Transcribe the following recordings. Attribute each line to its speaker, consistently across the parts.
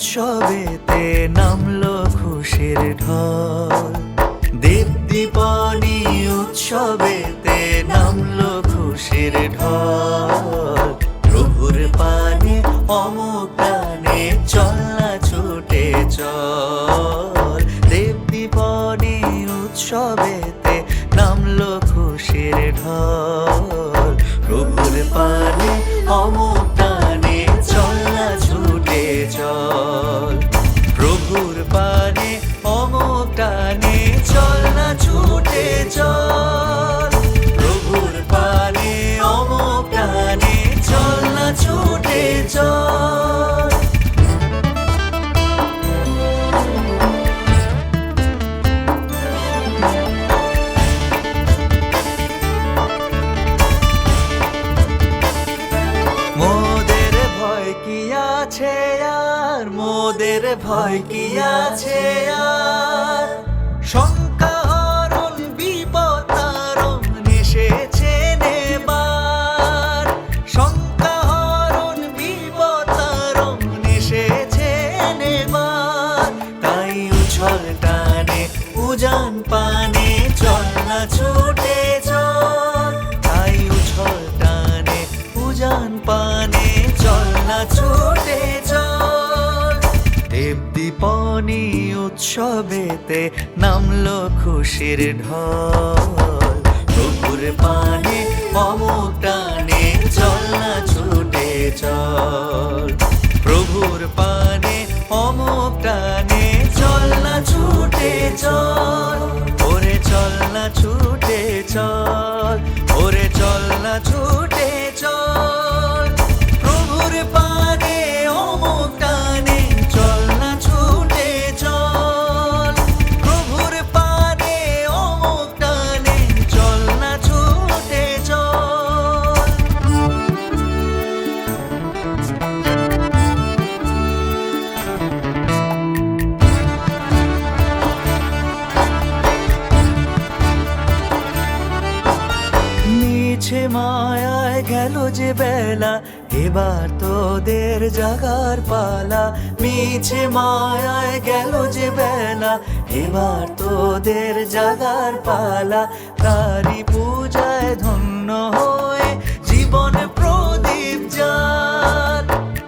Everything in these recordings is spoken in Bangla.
Speaker 1: উৎসবেতে নামলো খুশির ঢল। দেব দীপানি উৎসবেতে নামলো খুশির ঢল। প্রভুর পানে অমোঘ প্রাণে চল না ছুটে চল। দেব দীপানি উৎসবেতে নামলো খুশির ঢল। প্রভুর পানে অমোঘ প্রাণে চল না ছুটে চল। প্রভুর পানে অমোঘ প্রাণে চল না ছুটে চল। প্রভুর পানে অমোঘ প্রাণে চল না ছুটে চল। মোদের ভয় কি আছে আর, মোদের ভয় কি আছে আর। শঙ্কা হরণ বিপদ তারণ এসেছে নেবার। শঙ্কা হরণ বিপদ তারণ এসেছে নেবার। তাই উছল টানে উজান পানে চল না ছুটে চল। তাই উছল টানে উজান পানে চল না ছুটে চল। দেব দীপানি উৎসবেতে নামলো খুশির ঢল। প্রভুর পানে অমোঘ টানে চল না ছুটে চল। প্রভুর পানে অমোঘ টানে চল না ছুটে চল। ওরে চল না ছুটে চল। ওরে চল না ছুটে চল। প্রভুর পানে অমোঘ টানে চল না ছুটে চল। প্রভুর পানে অমোঘ টানে চল না ছুটে চল। মিছে মায়ায় গেল যে বেলা, এবার তোদের জাগার পালা। মিছে মায়ায় গেল যে বেলা, এবার তোদের জাগার পালা। তারি পূজায় ধন্য হয়ে জীবন প্রদীপ জাল।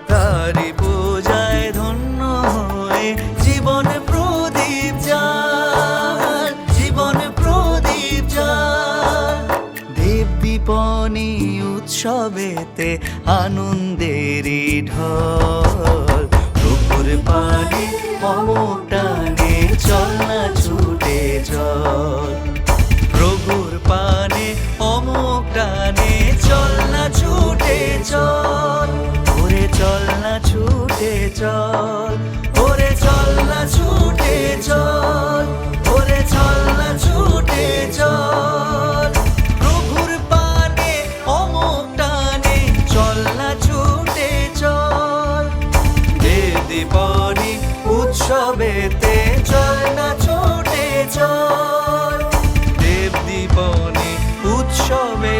Speaker 1: তারি পূজায় ধন্য হয়ে জীবন প্রদীপ জাল। জীবন প্রদীপ জাল। দেব দীপানি উৎসবেতে আনন্দেরই ঢল। প্রভুর পানে অমোঘ টানে চল না ছুটে চল। প্রভুর পানে অমোঘ টানে চল না ছুটে চল। ওরে চল না ছুটে চল। ওরে চল না ছুটে চল। ওরে চল না ছুটে চল। প্রভুর পানে অমোঘ টানে চল না ছুটে চল। দেব দীপানি উৎসবেতে চল না ছুটে চল। দেব দীপানি উৎসবে